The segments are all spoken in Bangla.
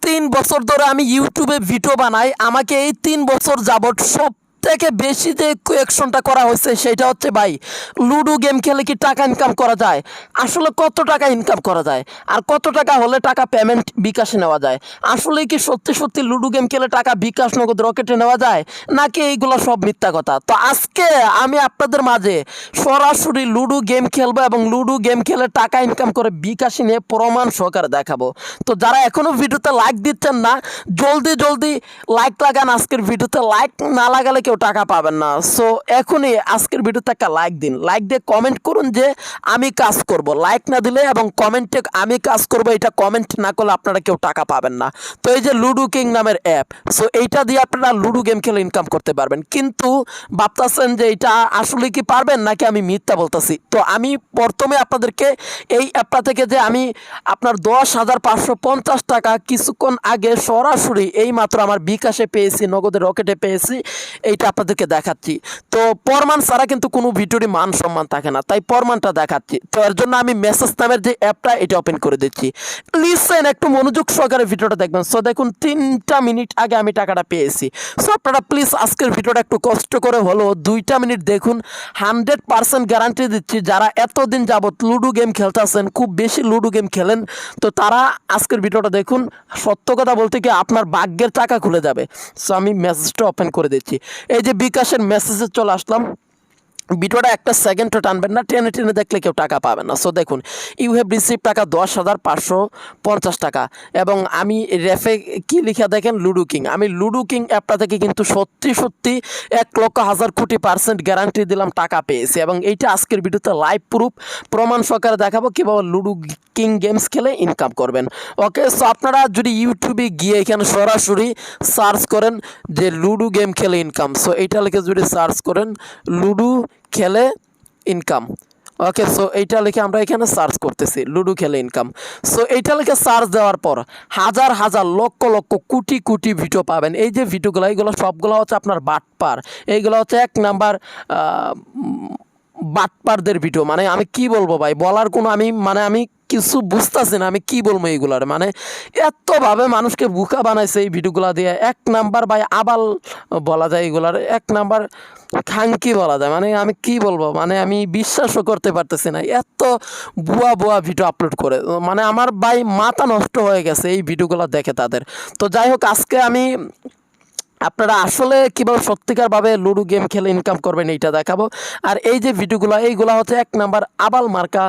3 বছর ধরে আমি ইউটিউবে ভিডিও বানাই। আমাকে এই 3 বছর যাবৎ সব থেকে বেশি যে কোয়েকশনটা করা হয়েছে সেটা হচ্ছে, ভাই লুডো গেম খেলে কি টাকা ইনকাম করা যায়? আসলে কত টাকা ইনকাম করা যায় আর কত টাকা হলে টাকা পেমেন্ট বিকাশে নেওয়া যায়? আসলে কি সত্যি সত্যি লুডো গেম খেলে টাকা বিকাশ নগদ রকেটে নেওয়া যায়, নাকি এইগুলো সব মিথ্যা কথা? তো আজকে আমি আপনাদের মাঝে সরাসরি লুডো গেম খেলবো এবং লুডো গেম খেলে টাকা ইনকাম করে বিকাশে নিয়ে প্রমাণ সহকারে দেখাবো। তো যারা এখনো ভিডিওতে লাইক দিচ্ছেন না, জলদি জলদি লাইক লাগান। আজকের ভিডিওতে লাইক না লাগালে কেউ টাকা পাবেন না। সো এখনই আজকের ভিডিওতে একটা লাইক দিন, লাইক দিয়ে কমেন্ট করুন যে আমি কাজ করব। লাইক না দিলে এবং কমেন্টে আমি কাজ করব এটা কমেন্ট না করলে আপনারা কেউ টাকা পাবেন না। তো এই যে লুডো কিং নামের অ্যাপ, সো এইটা দিয়ে আপনারা লুডো গেম খেলে ইনকাম করতে পারবেন। কিন্তু ভাবতেছেন যে এটা আসলে কি পারবেন নাকি আমি মিথ্যা বলতেছি। তো আমি প্রথমে আপনাদেরকে এই অ্যাপটা থেকে যে আমি আপনার 10,550 টাকা কিছুক্ষণ আগে সরাসরি এই মাত্র আমার বিকাশে পেয়েছি, নগদে রকেটে পেয়েছি, এইটা আপনাদেরকে দেখাচ্ছি। তো প্রমাণ ছাড়া কিন্তু কোনো ভিডিওরই মান সম্মান থাকে না, তাই প্রমাণটা দেখাচ্ছি। তো এর জন্য আমি মেসেজ নামের যে অ্যাপটা এটা ওপেন করে দিচ্ছি। লিসেন, একটু মনোযোগ সহকারে ভিডিওটা দেখবেন। সো দেখুন 3টা মিনিট আগে আমি টাকাটা পেয়েছি। সো আপনারা প্লিজ আজকের ভিডিওটা একটু কষ্ট করে হলো 2টা মিনিট দেখুন। 100% গ্যারান্টি দিচ্ছি যারা এতদিন যাবত লুডো গেম খেলতেছেন, খুব বেশি লুডো গেম খেলেন, তো তারা আজকের ভিডিওটা দেখুন। সত্য কথা বলতে কি আপনার ভাগ্যের টাকা খুলে যাবে। সো আমি মেসেজটা ওপেন করে দিচ্ছি। এই যে বিকাশের মেসেজে চলে আসলাম। ভিডিওটা একটা সেকেন্ডও টানবেন না, টেনে টেনে দেখলে কেউ টাকা পাবে না। সো দেখুন, ইউ হ্যাভ রিসিভ টাকা 10,550 টাকা। এবং আমি রেফে কি লিখা দেখেন, লুডো কিং। আমি লুডো কিং অ্যাপটা থেকে কিন্তু সত্যি সত্যি 1,00,000 কোটি% গ্যারান্টি দিলাম টাকা পেয়েছি। এবং এইটা আজকের ভিডিওতে লাইভ প্রুফ প্রমাণ সহকারে দেখাবো কীভাবে লুডো কিং গেমস খেলে ইনকাম করবেন। ওকে, সো আপনারা যদি ইউটিউবে গিয়ে এখানে সরাসরি সার্চ করেন যে লুডো গেম খেলে ইনকাম, সো এইটা লিখে যদি সার্চ করেন লুডো খেলে ইনকাম, ওকে, সো এইটা লিখে আমরা এখানে সার্চ করতেছি লুডো খেলে ইনকাম। সো এইটা লিখে সার্চ দেওয়ার পর হাজার হাজার লক্ষ লক্ষ কোটি কোটি ভিডিও পাবেন। এই যে ভিডিওগুলো, এইগুলো সবগুলো হচ্ছে আপনার বাটপার। এইগুলো হচ্ছে 1 নাম্বার বাটপারদের ভিডিও। মানে আমি কি বলবো ভাই, বলার কোনো আমি কিছু বুঝতেছি না আমি কি বলবো এইগুলার। মানে এতভাবে মানুষকে বোকা বানাইছে এই ভিডিওগুলো দিয়ে। 1 নাম্বার ভাই আবাল বলা যায়, এগুলার 1 নাম্বার খাঙ্কি বলা যায়। মানে আমি কি বলবো, মানে আমি বিশ্বাসও করতে পারতেছি না, এত বুয়া বুয়া ভিডিও আপলোড করে। মানে আমার ভাই মাথা নষ্ট হয়ে গেছে এই ভিডিওগুলো দেখে তাদের। তো যাই হোক, আজকে আমি আপনারা আসলে কীভাবে সত্যিকারভাবে লুডো গেম খেলে ইনকাম করবেন এইটা দেখাবো। আর এই যে ভিডিওগুলো, এইগুলো হচ্ছে 1 নাম্বার আবাল মার্কা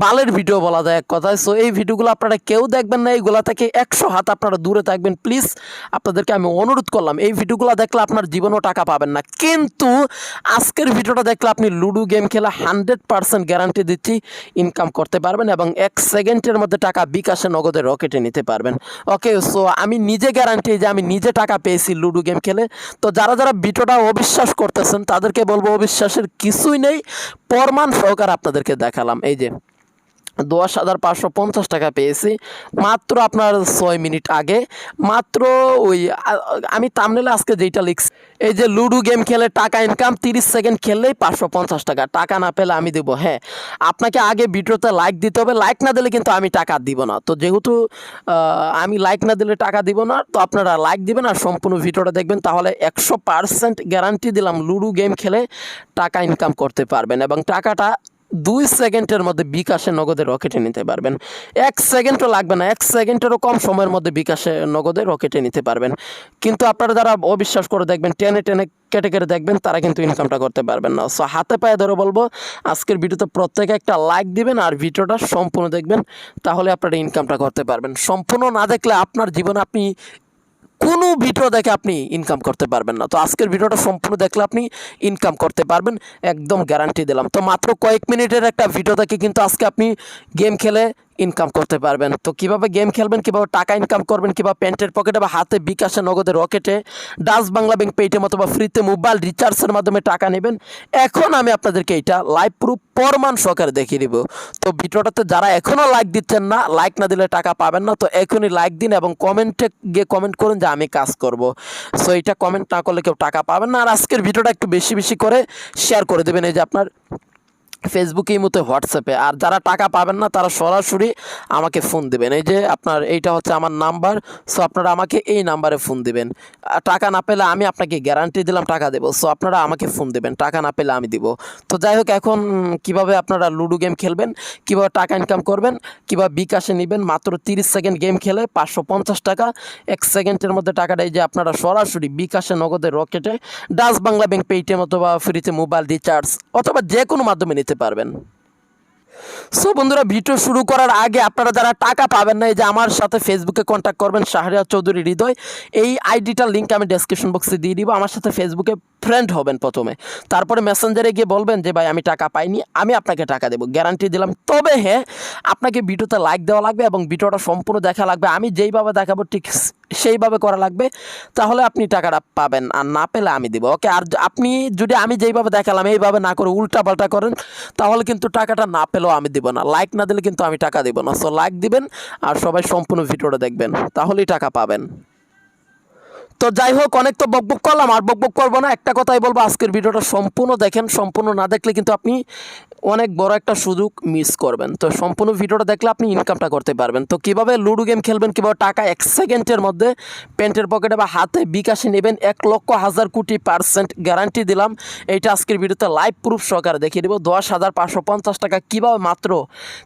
বালের ভিডিও বলা যায় এক কথায়। সো এই ভিডিওগুলো আপনারা কেউ দেখবেন না, এইগুলো থেকে 100 হাত আপনারা দূরে থাকবেন প্লিজ। আপনাদেরকে আমি অনুরোধ করলাম, এই ভিডিওগুলো দেখলে আপনার জীবনেও টাকা পাবেন না, কিন্তু আজকের ভিডিওটা দেখলে আপনি লুডো গেম খেলে 100% গ্যারান্টি দিচ্ছি ইনকাম করতে পারবেন এবং 1 সেকেন্ডের মধ্যে টাকা বিকাশে নগদে রকেটে নিতে পারবেন। ওকে, সো আমি নিজে গ্যারান্টি যে আমি নিজে টাকা পেয়েছি লুডো গেম খেলে। তো যারা যারা ভিডিওটা অবিশ্বাস করতেছেন তাদেরকে বলবো অবিশ্বাসের কিছুই নেই, প্রমাণ সহকারে আপনাদেরকে দেখালাম। এই যে 10,550 টাকা পেয়েছি মাত্র আপনার 6 মিনিট আগে। মাত্র ওই আমি থাম্বনেলে আজকে যেটা লিখছি, এই যে লুডো গেম খেলে টাকা ইনকাম 30 সেকেন্ড খেললেই 550 টাকা। টাকা না পেলে আমি দেবো। হ্যাঁ, আপনাকে আগে ভিডিওতে লাইক দিতে হবে, লাইক না দিলে কিন্তু আমি টাকা দিব না। তো যেহেতু আমি লাইক না দিলে টাকা দিব না, তো আপনারা লাইক দিবেন আর সম্পূর্ণ ভিডিওটা দেখবেন, তাহলে 100% গ্যারান্টি দিলাম লুডো গেম খেলে টাকা ইনকাম করতে পারবেন এবং টাকাটা 2 সেকেন্ডের মধ্যে বিকাশে নগদে রকেটে নিতে পারবেন। 1 সেকেন্ডও লাগবে না, 1 সেকেন্ডেরও কম সময়ের মধ্যে বিকাশে নগদে রকেটে নিতে পারবেন। কিন্তু আপনারা যারা অবিশ্বাস করে দেখবেন, টেনে টেনে কেটে কেটে দেখবেন, তারা কিন্তু ইনকামটা করতে পারবেন না। সো হাতে পায়ে ধরে বলবো আজকের ভিডিওতে প্রত্যেকে একটা লাইক দিবেন আর ভিডিওটা সম্পূর্ণ দেখবেন, তাহলে আপনারা ইনকামটা করতে পারবেন। সম্পূর্ণ না দেখলে আপনার জীবনে আপনি কোনো ভিডিও দেখে আপনি ইনকাম করতে পারবেন না। তো আজকের ভিডিওটা সম্পূর্ণ দেখলে আপনি ইনকাম করতে পারবেন, একদম গ্যারান্টি দিলাম। তো মাত্র কয়েক মিনিটের একটা ভিডিও দেখে কিন্তু আজকে আপনি গেম খেলে ইনকাম করতে পারবেন। তো কীভাবে গেম খেলবেন, কীভাবে টাকা ইনকাম করবেন, কীভাবে প্যান্টের পকেটে বা হাতে বিকাশে নগদে রকেটে ডাচ বাংলা ব্যাংক পেটিএম অথবা ফ্রিতে মোবাইল রিচার্জের মাধ্যমে টাকা নেবেন, এখন আমি আপনাদেরকে এটা লাইভ প্রুফ প্রমাণ সহকারে দেখিয়ে দিব। তো ভিডিওটাতে যারা এখনও লাইক দিচ্ছেন না, লাইক না দিলে টাকা পাবেন না। তো এখনই লাইক দিন এবং কমেন্টে গিয়ে কমেন্ট করুন যে আমি কাজ করব। সো এটা কমেন্ট না করলে কেউ টাকা পাবেন না। আর আজকের ভিডিওটা একটু বেশি বেশি করে শেয়ার করে দেবেন। এই যে আপনার ফেসবুকে, ইমোতে, হোয়াটসঅ্যাপে। আর যারা টাকা পাবেন না তারা সরাসরি আমাকে ফোন দিবেন। এই যে আপনার এইটা হচ্ছে আমার নাম্বার, সো আপনারা আমাকে এই নাম্বারে ফোন দিবেন। টাকা না পেলে আমি আপনাকে গ্যারান্টি দিলাম টাকা দেবো, সো আপনারা আমাকে ফোন দেবেন, টাকা না পেলে আমি দিব। তো যাই হোক, এখন কিভাবে আপনারা লুডো গেম খেলবেন, কিভাবে টাকা ইনকাম করবেন, কিভাবে বিকাশে নেবেন, মাত্র 30 সেকেন্ড গেম খেলে 550 টাকা, 1 সেকেন্ডের মধ্যে টাকাটা এই যে আপনারা সরাসরি বিকাশে, নগদে, রকেটে, ডাচ বাংলা ব্যাংক, পেটিএম অথবা ফ্রিতে মোবাইল রিচার্জ অথবা যে কোনো মাধ্যমে নিতে পারবেন। সো বন্ধুরা, ভিডিও শুরু করার আগে আপনারা যারা টাকা পাবেন না, এই যে আমার সাথে ফেসবুকে কন্ট্যাক্ট করবেন, শাহরিয়ার চৌধুরী হৃদয়। এই আইডিটার লিঙ্ক আমি ডেসক্রিপশন বক্সে দিয়ে দিব। আমার সাথে ফেসবুকে ফ্রেন্ড হবেন প্রথমে, তারপরে মেসেঞ্জারে গিয়ে বলবেন যে ভাই আমি টাকা পাইনি, আমি আপনাকে টাকা দেবো, গ্যারান্টি দিলাম। তবে হ্যাঁ, আপনাকে ভিডিওতে লাইক দেওয়া লাগবে এবং ভিডিওটা সম্পূর্ণ দেখা লাগবে। আমি যেইভাবে দেখাবো ঠিক সেইভাবে করা লাগবে, তাহলে আপনি টাকাটা পাবেন, আর না পেলে আমি দেবো। ওকে, আর আপনি যদি আমি যেইভাবে দেখালাম এইভাবে না করে উল্টা পাল্টা করেন, তাহলে কিন্তু টাকাটা না পেলেও আমি দেবো না। লাইক না দিলে কিন্তু আমি টাকা দেবো না। সো লাইক দিবেন আর সবাই সম্পূর্ণ ভিডিওটা দেখবেন, তাহলেই টাকা পাবেন। তো যাই হোক, অনেক তো বকবক করলাম, আর বকবক করবো না। একটা কথাই বলবো, আজকের ভিডিওটা সম্পূর্ণ দেখেন। সম্পূর্ণ না দেখলে কিন্তু আপনি অনেক বড় একটা সুযোগ মিস করবেন। তো সম্পূর্ণ ভিডিওটা দেখলে আপনি ইনকামটা করতে পারবেন। তো কীভাবে লুডো গেম খেলবেন, কীভাবে টাকা 1 সেকেন্ডের মধ্যে প্যান্টের পকেটে বা হাতে বিকাশে নেবেন, 1,00,000 কোটি% গ্যারান্টি দিলাম। এইটা আজকের ভিডিওতে লাইভ প্রুফ সহকারে দেখিয়ে দেবো। 10,550 টাকা কীভাবে মাত্র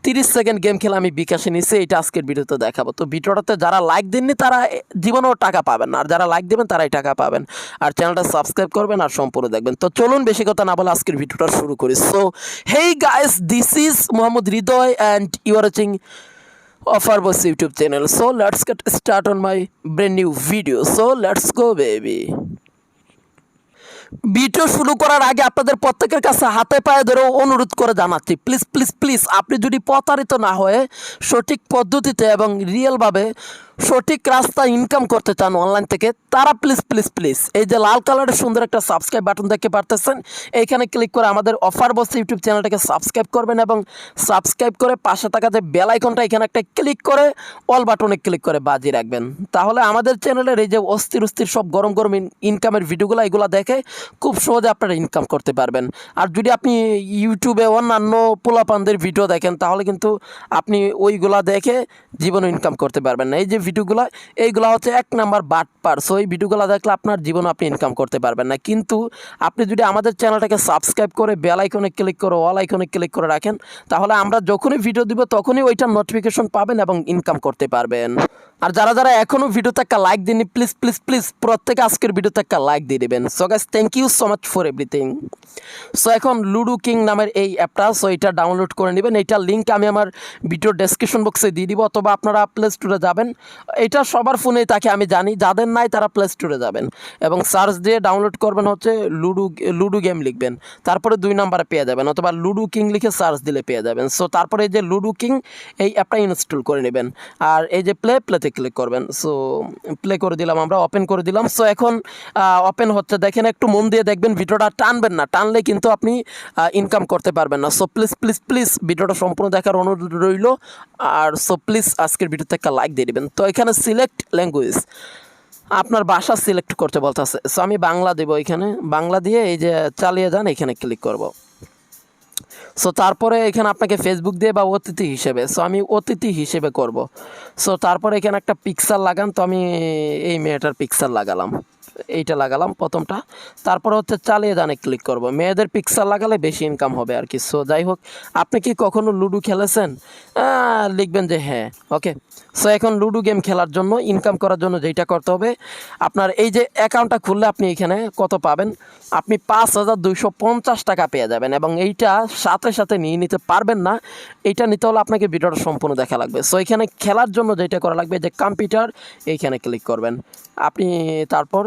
30 সেকেন্ড গেম খেলে আমি বিকাশে নিছি, এইটা আজকের ভিডিওতে দেখাবো। তো ভিডিওটাতে যারা লাইক দেননি তারা জীবনেও টাকা পাবেন না, আর যারা লাইক দেবেন তারাই টাকা পাবেন। আর চ্যানেলটা সাবস্ক্রাইব করবেন আর সম্পূর্ণ দেখবেন। তো চলুন বেশি কথা না বলে আজকের ভিডিওটা শুরু করি। So hey guys, this is Mohammad Ridoy and you are watching Offer Boss YouTube channel. So let's get start on my brand new video. So let's go baby. Video শুরু করার আগে আপনাদের প্রত্যেকের কাছে হাতে পায়ে ধরে অনুরোধ করে জানাচ্ছি, প্লিজ প্লিজ প্লিজ, আপনি যদি প্রতারিত না হয়ে সঠিক পদ্ধতিতে এবং রিয়েলভাবে সঠিক রাস্তা ইনকাম করতে চান অনলাইন থেকে, তারা প্লিজ প্লিজ প্লিজ এই যে লাল কালারের সুন্দর একটা সাবস্ক্রাইব বাটন দেখতে পারতেছেন, এইখানে ক্লিক করে আমাদের অফার বস ইউটিউব চ্যানেলটাকে সাবস্ক্রাইব করবেন এবং সাবস্ক্রাইব করে পাশে থাকা যে বেল আইকনটা এখানে একটা ক্লিক করে অল বাটনে ক্লিক করে বাজিয়ে রাখবেন। তাহলে আমাদের চ্যানেলের এই যে অস্থির অস্থির সব গরম গরম ইনকামের ভিডিওগুলো, এগুলো দেখে খুব সহজে আপনারা ইনকাম করতে পারবেন। আর যদি আপনি ইউটিউবে অন্যান্য পোলাপানদের ভিডিও দেখেন, তাহলে কিন্তু আপনি ওইগুলা দেখে জীবনে ইনকাম করতে পারবেন না। এই যে ভিডিওগুলো, এইগুলো হচ্ছে 1 নাম্বার বাটপার। সো এই ভিডিওগুলো দেখলে আপনার জীবনে আপনি ইনকাম করতে পারবেন না। কিন্তু আপনি যদি আমাদের চ্যানেলটাকে সাবস্ক্রাইব করে বেল আইকনে ক্লিক করে অল আইকনে ক্লিক করে রাখেন, তাহলে আমরা যখনই ভিডিও দিব তখনই ওইটার নোটিফিকেশন পাবেন এবং ইনকাম করতে পারবেন। আর যারা যারা এখনও ভিডিওতে একটা লাইক দিননি, প্লিজ প্লিজ প্লিজ প্রত্যেকে আজকের ভিডিওতে একটা লাইক দিয়ে দেবেন। So guys, thank you so much for everything. So এখন লুডো কিং নামের এই অ্যাপটা, সো এটা ডাউনলোড করে নেবেন। এইটার লিঙ্ক আমি আমার ভিডিও ডেসক্রিপশন বক্সে দিয়ে দিব, অথবা আপনারা প্লে স্টোরে যাবেন। এটা সবার ফোনেই থাকে আমি জানি, যাদের নাই তারা প্লে স্টোরে যাবেন এবং সার্চ দিয়ে ডাউনলোড করবেন হচ্ছে লুডো গেম লিখবেন, তারপরে 2 নাম্বারে পেয়ে যাবেন, অথবা লুডো কিং লিখে সার্চ দিলে পেয়ে যাবেন। সো তারপরে এই যে লুডো কিং এই অ্যাপটা ইনস্টল করে নেবেন, আর এই যে প্লেতে ক্লিক করবেন। সো প্লে করে দিলাম, আমরা ওপেন করে দিলাম। সো এখন ওপেন হচ্ছে, দেখেন একটু মন দিয়ে দেখবেন, ভিডিওটা টানবেন না, টানলে কিন্তু আপনি ইনকাম করতে পারবেন না। সো প্লিজ প্লিজ প্লিজ ভিডিওটা সম্পূর্ণ দেখার অনুরোধ রইল। আর সো প্লিজ আজকের ভিডিওতে একটা লাইক দিয়ে দেবেন। তো এখানে সিলেক্ট ল্যাঙ্গুয়েজ, আপনার ভাষা সিলেক্ট করতে বলতেছে। সো আমি বাংলা দেব, এখানে বাংলা দিয়ে এই যে চালিয়ে যান, এখানে ক্লিক করব। সো তারপরে এখানে আপনাকে ফেসবুক দিয়ে বা অতিথি হিসেবে, সো আমি অতিথি হিসেবে করব। সো তারপরে এখানে একটা পিকচার লাগান, তো আমি এই মেয়েটার পিকচার লাগালাম, এইটা লাগালাম প্রথমটা। তারপরে হচ্ছে চালিয়ে যানে ক্লিক করব। মেয়েদের পিকচার লাগালে বেশি ইনকাম হবে আর কি। সো যাই হোক, আপনি কি কখনো লুডো খেলেছেন? লিখবেন যে হ্যাঁ। ওকে, সো এখন লুডো গেম খেলার জন্য, ইনকাম করার জন্য যেটা করতে হবে, আপনার এই যে অ্যাকাউন্টটা খুললে আপনি এখানে কত পাবেন, আপনি 5,250 টাকা পেয়ে যাবেন। এবং এইটা সাথে সাথে নিয়ে নিতে পারবেন না, এইটা নিতে হলে আপনাকে ভিডিওটা সম্পূর্ণ দেখা লাগবে। সো এখানে খেলার জন্য যেটা করা লাগবে, যে কম্পিউটার, এইখানে ক্লিক করবেন আপনি, তারপর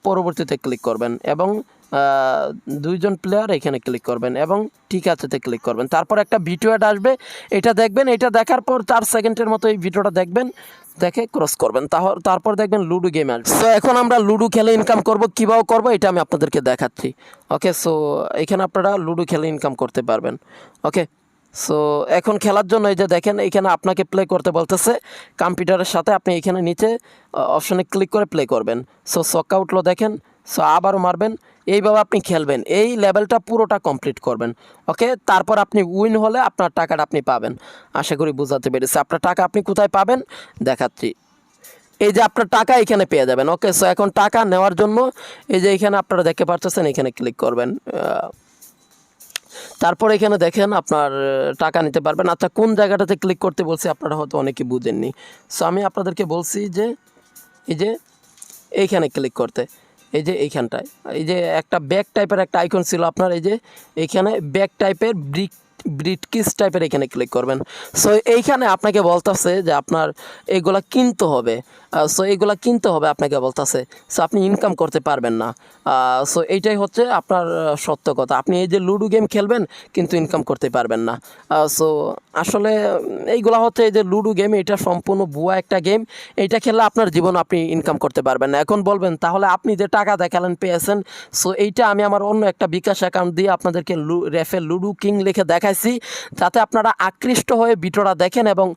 পরবর্তীতে ক্লিক করবেন এবং 2 জন প্লেয়ার এখানে ক্লিক করবেন এবং ঠিক আছেতে ক্লিক করবেন। তারপর একটা ভিডিও অ্যাড আসবে, এটা দেখবেন। এটা দেখার পর 4 সেকেন্ডের মতো এই ভিডিওটা দেখবেন, দেখে ক্রস করবেন, তারপর দেখবেন লুডো গেম আসবে। সো এখন আমরা লুডো খেলে ইনকাম করব, কীভাবে করবো এটা আমি আপনাদেরকে দেখাচ্ছি। ওকে, সো এখানে আপনারা লুডো খেলে ইনকাম করতে পারবেন। ওকে, সো এখন খেলার জন্য এই যে দেখেন, এখানে আপনাকে প্লে করতে বলতেছে কম্পিউটারের সাথে। আপনি এখানে নিচে অপশনে ক্লিক করে প্লে করবেন। সো ছক্কা উঠলো, দেখেন সো আবারও মারবেন, এইভাবে আপনি খেলবেন, এই লেভেলটা পুরোটা কমপ্লিট করবেন। ওকে, তারপর আপনি উইন হলে আপনার টাকাটা আপনি পাবেন। আশা করি বোঝাতে পেরেছি। আপনার টাকা আপনি কোথায় পাবেন দেখাচ্ছি। এই যে আপনার টাকা এখানে পেয়ে যাবেন। ওকে, সো এখন টাকা নেওয়ার জন্য এই যে এখানে আপনারা দেখতে পাচ্ছেন, এখানে ক্লিক করবেন। তারপর এখানে দেখেন আপনার টাকা নিতে পারবেন। আচ্ছা, কোন জায়গাটাতে ক্লিক করতে বলছি আপনারা হয়তো অনেকে বুঝেননি। সো আমি আপনাদেরকে বলছি যে এই যে এইখানে ক্লিক করতে, এই যে এইখানটায় এই যে একটা ব্যাগ টাইপের একটা আইকন ছিল আপনার, এই যে এইখানে ব্যাগ টাইপের ব্রিটকিস টাইপের এখানে ক্লিক করবেন। সো এইখানে আপনাকে বলতেছে যে আপনার এগুলা কিনতে হবে। সো এইগুলা কিনতে হবে আপনাকে বলতেছে। সো আপনি ইনকাম করতে পারবেন না। সো এইটাই হচ্ছে আপনার সত্য কথা। আপনি এই যে লুডো গেম খেলবেন কিন্তু ইনকাম করতে পারবেন না। সো আসলে এইগুলা হচ্ছে এই যে লুডো গেম, এটা সম্পূর্ণ ভুয়া একটা গেম। এইটা খেললে আপনার জীবন আপনি ইনকাম করতে পারবেন না। এখন বলবেন তাহলে আপনি যে টাকা দেখালেন পেয়েছেন, সো এইটা আমি আমার অন্য একটা বিকাশ অ্যাকাউন্ট দিয়ে আপনাদেরকে রেফে লুডো কিং লিখে দেখাইছি, যাতে আপনারা আকৃষ্ট হয়ে ভিডিওটা দেখেন এবং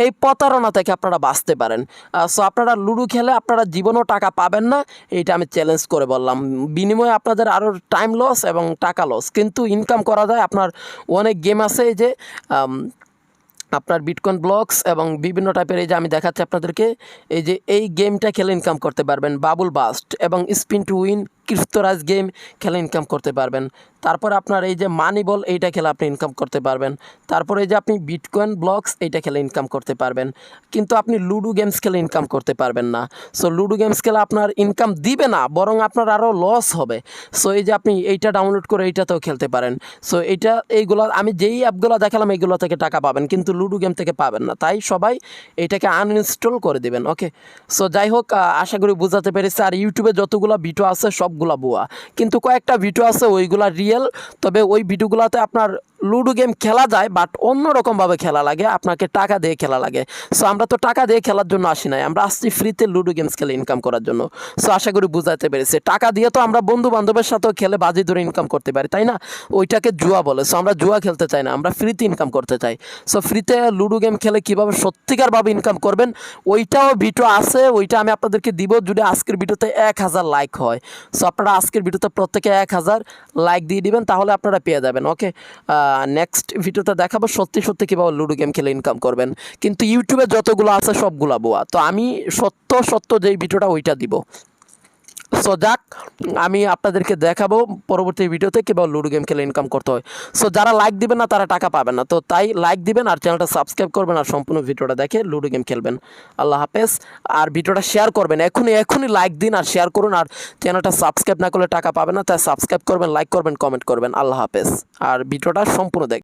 এই প্রতারণা থেকে আপনারা বাঁচতে পারেন। সো আপনারা লুডো খেলে আপনারা জীবনও টাকা পাবেন না, এইটা আমি চ্যালেঞ্জ করে বললাম। বিনিময়ে আপনাদের আরও টাইম লস এবং টাকা লস, কিন্তু ইনকাম করা যায়। আপনার অনেক গেম আছে এই যে আপনার বিটকয়েন ব্লকস এবং বিভিন্ন টাইপের, এই যে আমি দেখাচ্ছি আপনাদেরকে, এই যে এই গেমটা খেলে ইনকাম করতে পারবেন। বাবুল বাস্ট এবং স্পিন টু উইন ক্রিপ্টোরাজ গেম খেলে ইনকাম করতে পারবেন। তারপর আপনার এই যে মানি বল, এইটা খেলে আপনি ইনকাম করতে পারবেন। তারপর এই যে আপনি বিটকয়েন ব্লকস, এইটা খেলে ইনকাম করতে পারবেন। কিন্তু আপনি লুডো গেমস খেলে ইনকাম করতে পারবেন না। সো লুডো গেমস খেলে আপনার ইনকাম দিবে না, বরং আপনার আরও লস হবে। সো এই যে আপনি এইটা ডাউনলোড করে এইটাতেও খেলতে পারেন। সো এইগুলো আমি যেই অ্যাপগুলো দেখালাম এইগুলো থেকে টাকা পাবেন, কিন্তু লুডো গেম থেকে পাবেন না। তাই সবাই এটাকে আনইনস্টল করে দেবেন। ওকে, সো যাই হোক, আশা করি বোঝাতে পেরেছি। আর ইউটিউবে যতগুলো ভিডিও আছে সবগুলা ভুয়া, কিন্তু কয়েকটা ভিডিও আছে ওইগুলা রিয়েল। তবে ওই ভিডিওগুলোতে আপনার লুডো গেম খেলা যায়, বাট অন্যরকমভাবে খেলা লাগে, আপনাকে টাকা দিয়ে খেলা লাগে। সো আমরা তো টাকা দিয়ে খেলার জন্য আসি নাই, আমরা আসছি ফ্রিতে লুডো গেমস খেলে ইনকাম করার জন্য। সো আশা করি বুঝাতে পেরেছি। টাকা দিয়ে তো আমরা বন্ধু বান্ধবের সাথেও খেলে বাজি ধরে ইনকাম করতে পারি, তাই না? ওইটাকে জুয়া বলে। সো আমরা জুয়া খেলতে চাই না, আমরা ফ্রিতে ইনকাম করতে চাই। সো ফ্রিতে লুডো গেম খেলে কীভাবে সত্যিকারভাবে ইনকাম করবেন ওইটাও ভিডিও আছে, ওইটা আমি আপনাদেরকে দিব যদি আজকের ভিডিওতে 1000 লাইক হয়। সো আপনারা আজকের ভিডিওতে প্রত্যেকে 1000 লাইক দিয়ে দিবেন, তাহলে আপনারা পেয়ে যাবেন। ওকে, নেক্সট ভিডিওতে দেখাবো সত্যি সত্যি কীভাবে লুডো গেম খেলে ইনকাম করবেন। কিন্তু ইউটিউবে যতগুলো আছে সবগুলো বোয়া, তো আমি সত্য যেই ভিডিওটা ওইটা দিব। সো যাক, আমি আপনাদেরকে দেখাবো পরবর্তী ভিডিওতে কীভাবে লুডো গেম খেলে ইনকাম করতে হয়। সো যারা লাইক দিবেন না তারা টাকা পাবেন না, তো তাই লাইক দিবেন আর চ্যানেলটা সাবস্ক্রাইব করবেন আর সম্পূর্ণ ভিডিওটা দেখে লুডো গেম খেলবেন। আল্লাহ হাফেজ। আর ভিডিওটা শেয়ার করবেন, এখনই লাইক দিন আর শেয়ার করুন। আর চ্যানেলটা সাবস্ক্রাইব না করলে টাকা পাবেন না, তাই সাবস্ক্রাইব করবেন, লাইক করবেন, কমেন্ট করবেন। আল্লাহ হাফেজ। আর ভিডিওটা সম্পূর্ণ দেখবেন।